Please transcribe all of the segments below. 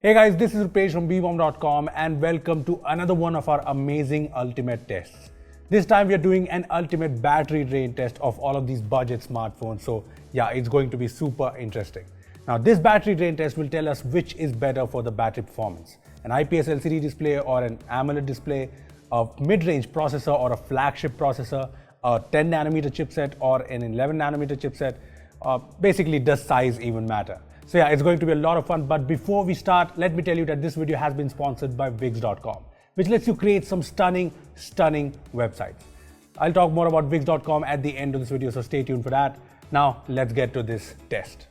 Hey guys, this is Rupesh from Beebom.com and welcome to another one of our amazing ultimate tests. This time we are doing an ultimate battery drain test of all of these budget smartphones. So yeah, it's going to be super interesting. Now this battery drain test will tell us which is better for the battery performance. An IPS LCD display or an AMOLED display, a mid-range processor or a flagship processor, a 10 nanometer chipset or an 11 nanometer chipset. Basically, does size even matter? So yeah, it's going to be a lot of fun. But before we start, let me tell you that this video has been sponsored by Wix.com, which lets you create some stunning websites. I'll talk more about Wix.com at the end of this video, so stay tuned for that. Now, let's get to this test.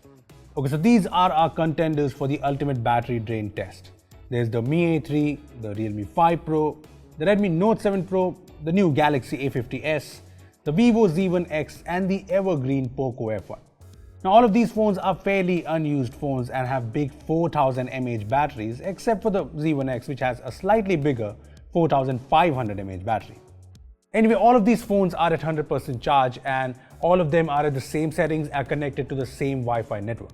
Okay, so these are our contenders for the ultimate battery drain test. There's the Mi A3, the Realme 5 Pro, the Redmi Note 7 Pro, the new Galaxy A50s, the Vivo Z1x, and the evergreen Poco F1. Now all of these phones are fairly unused phones and have big 4000 mAh batteries, except for the Z1x, which has a slightly bigger 4500 mAh battery. Anyway, all of these phones are at 100% charge and all of them are at the same settings and connected to the same Wi-Fi network.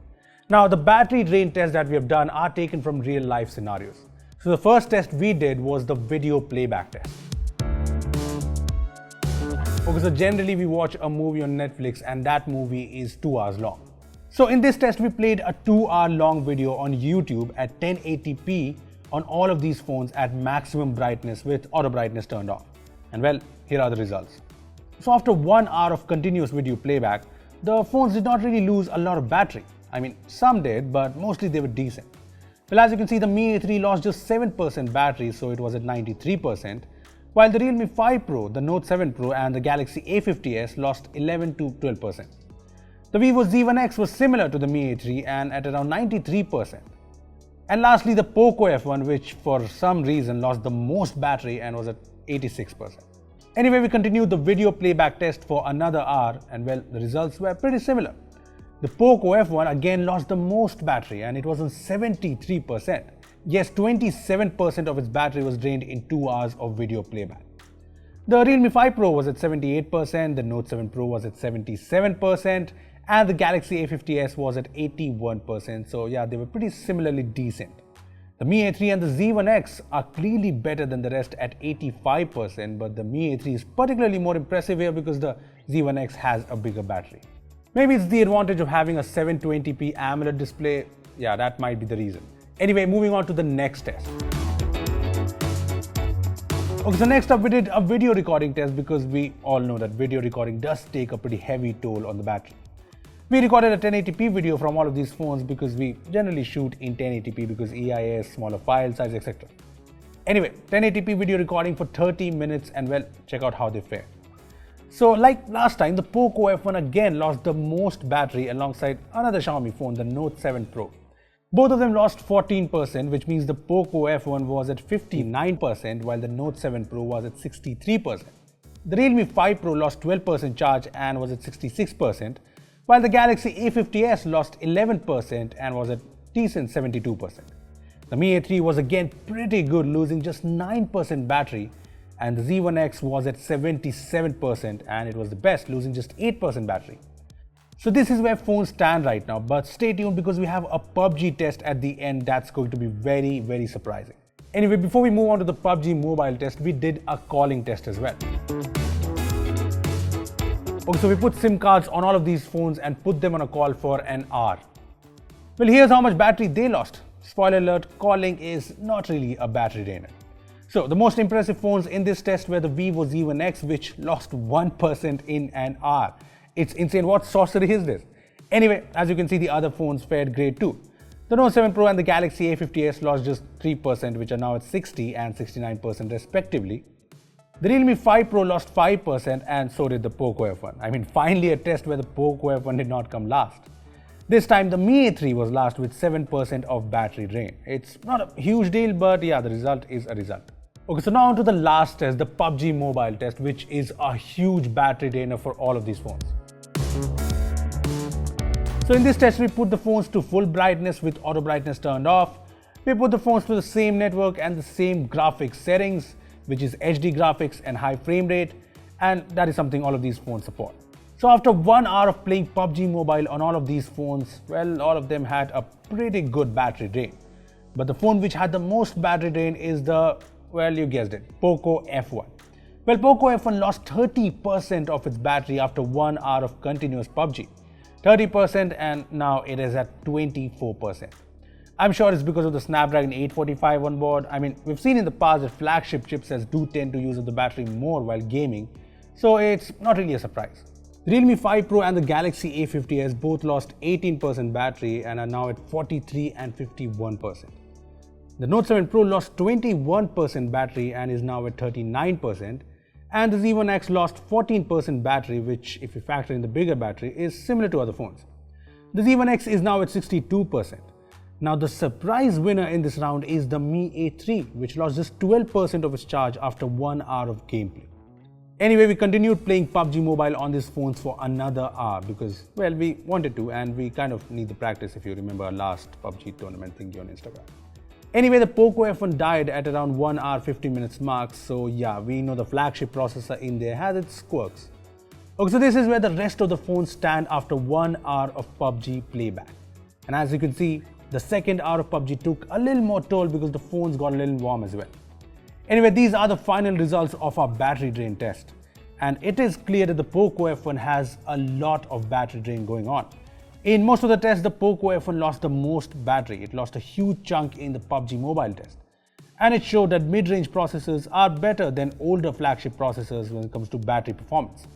Now the battery drain tests that we have done are taken from real life scenarios. So the first test we did was the video playback test. Okay, so generally we watch a movie on Netflix and that movie is 2 hours long. So in this test we played a 2-hour long video on YouTube at 1080p on all of these phones at maximum brightness with auto brightness turned off. And well, here are the results. So after 1 hour of continuous video playback, the phones did not really lose a lot of battery. I mean, some did, but mostly they were decent. Well, as you can see, the Mi A3 lost just 7% battery, so it was at 93%. While the Realme 5 Pro, the Note 7 Pro and the Galaxy A50s lost 11 to 12%. The Vivo Z1x was similar to the Mi A3 and at around 93%. And lastly, the Poco F1, which for some reason lost the most battery and was at 86%. Anyway, we continued the video playback test for another hour and well, the results were pretty similar. The Poco F1 again lost the most battery and it was on 73%. Yes, 27% of its battery was drained in 2 hours of video playback. The Realme 5 Pro was at 78%, the Note 7 Pro was at 77%, and the Galaxy A50s was at 81%. So yeah, they were pretty similarly decent. The Mi A3 and the Z1x are clearly better than the rest at 85%, but the Mi A3 is particularly more impressive here because the Z1x has a bigger battery. Maybe it's the advantage of having a 720p AMOLED display. Yeah, that might be the reason. Anyway, moving on to the next test. Okay, so next up we did a video recording test because we all know that video recording does take a pretty heavy toll on the battery. We recorded a 1080p video from all of these phones because we generally shoot in 1080p because EIS, smaller file size, etc. Anyway, 1080p video recording for 30 minutes and well, check out how they fare. So like last time, the Poco F1 again lost the most battery alongside another Xiaomi phone, the Note 7 Pro. Both of them lost 14%, which means the Poco F1 was at 59% while the Note 7 Pro was at 63%. The Realme 5 Pro lost 12% charge and was at 66%, while the Galaxy A50s lost 11% and was at decent 72%. The Mi A3 was again pretty good, losing just 9% battery, and the Z1x was at 77% and it was the best, losing just 8% battery. So this is where phones stand right now, but stay tuned because we have a PUBG test at the end that's going to be very surprising. Anyway, before we move on to the PUBG mobile test, we did a calling test as well. Okay, so we put SIM cards on all of these phones and put them on a call for an hour. Well, here's how much battery they lost. Spoiler alert, calling is not really a battery drainer. So the most impressive phones in this test were the Vivo Z1x, which lost 1% in an hour. It's insane. What sorcery is this? Anyway, as you can see, the other phones fared great too. The Note 7 Pro and the Galaxy A50s lost just 3%, which are now at 60 and 69% respectively. The Realme 5 Pro lost 5% and so did the Poco F1. I mean, finally a test where the Poco F1 did not come last. This time the Mi A3 was last with 7% of battery drain. It's not a huge deal, but yeah, the result is a result. Okay, so now on to the last test, the PUBG mobile test, which is a huge battery drainer for all of these phones. So in this test, we put the phones to full brightness with auto brightness turned off. We put the phones to the same network and the same graphics settings, which is HD graphics and high frame rate, and that is something all of these phones support. So after 1 hour of playing PUBG Mobile on all of these phones, well, all of them had a pretty good battery drain. But the phone which had the most battery drain is the, well, you guessed it, Poco F1. Well, Poco F1 lost 30% of its battery after 1 hour of continuous PUBG. 30%, and now it is at 24%. I'm sure it's because of the Snapdragon 845 on board. I mean, we've seen in the past that flagship chipsets do tend to use up the battery more while gaming, so it's not really a surprise. The Realme 5 Pro and the Galaxy A50s both lost 18% battery and are now at 43 and 51%. The Note 7 Pro lost 21% battery and is now at 39%, and the Z1x lost 14% battery, which, if you factor in the bigger battery, is similar to other phones. The Z1x is now at 62%. Now, the surprise winner in this round is the Mi A3, which lost just 12% of its charge after 1 hour of gameplay. Anyway, we continued playing PUBG Mobile on these phones for another hour because, well, we wanted to, and we kind of need the practice if you remember our last PUBG tournament thingy on Instagram. Anyway, the Poco F1 died at around 1 hour 50 minutes mark, so yeah, we know the flagship processor in there has its quirks. Okay, so this is where the rest of the phones stand after 1 hour of PUBG playback. And as you can see, the second hour of PUBG took a little more toll because the phones got a little warm as well. Anyway, these are the final results of our battery drain test. And it is clear that the Poco F1 has a lot of battery drain going on. In most of the tests, the Poco F1 lost the most battery. It lost a huge chunk in the PUBG Mobile test. And it showed that mid-range processors are better than older flagship processors when it comes to battery performance.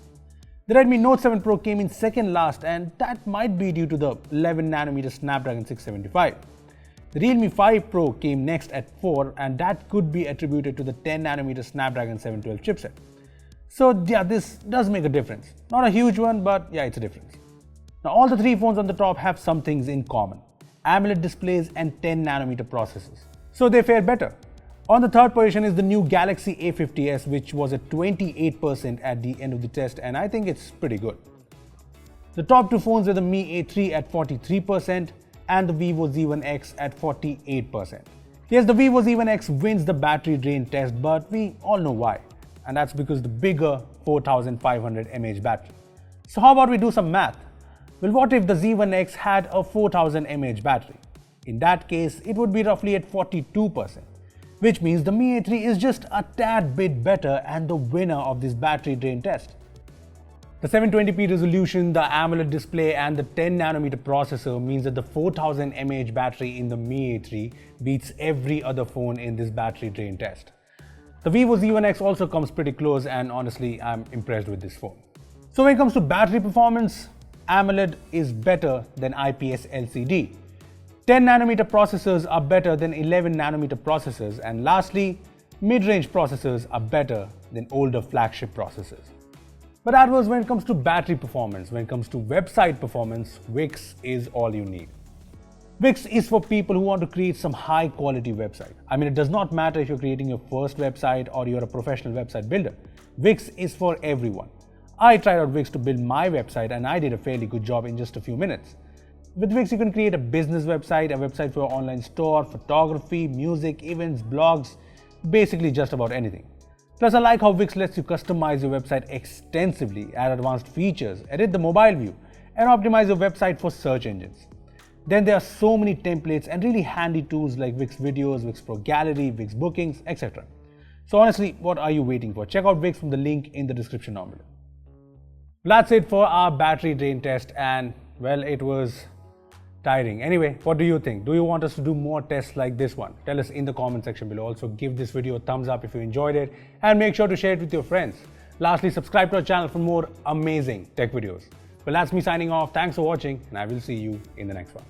The Redmi Note 7 Pro came in second last, and that might be due to the 11nm Snapdragon 675. The Realme 5 Pro came next at 4, and that could be attributed to the 10nm Snapdragon 712 chipset. So yeah, this does make a difference. Not a huge one, but yeah, it's a difference. Now, all the three phones on the top have some things in common: AMOLED displays and 10nm processors. So they fare better. On the third position is the new Galaxy A50s, which was at 28% at the end of the test, and I think it's pretty good. The top two phones were the Mi A3 at 43% and the Vivo Z1x at 48%. Yes, the Vivo Z1x wins the battery drain test, but we all know why. And that's because the bigger 4500 mAh battery. So how about we do some math? Well, what if the Z1x had a 4000 mAh battery? In that case, it would be roughly at 42%, which means the Mi A3 is just a tad bit better and the winner of this battery drain test. The 720p resolution, the AMOLED display and the 10nm processor means that the 4000 mAh battery in the Mi A3 beats every other phone in this battery drain test. The Vivo Z1x also comes pretty close, and honestly, I'm impressed with this phone. So when it comes to battery performance, AMOLED is better than IPS LCD. 10nm processors are better than 11nm processors, and lastly, mid-range processors are better than older flagship processors. But that was when it comes to battery performance. When it comes to website performance, Wix is all you need. Wix is for people who want to create some high quality website. I mean, it does not matter if you're creating your first website or you're a professional website builder. Wix is for everyone. I tried out Wix to build my website and I did a fairly good job in just a few minutes. With Wix, you can create a business website, a website for your online store, photography, music, events, blogs, basically just about anything. Plus, I like how Wix lets you customize your website extensively, add advanced features, edit the mobile view, and optimize your website for search engines. Then there are so many templates and really handy tools like Wix Videos, Wix Pro Gallery, Wix Bookings, etc. So honestly, what are you waiting for? Check out Wix from the link in the description down below. That's it for our battery drain test, and well, it was tiring. Anyway, what do you think? Do you want us to do more tests like this one? Tell us in the comment section below. Also, give this video a thumbs up if you enjoyed it, and make sure to share it with your friends. Lastly, subscribe to our channel for more amazing tech videos. Well, that's me signing off. Thanks for watching, and I will see you in the next one.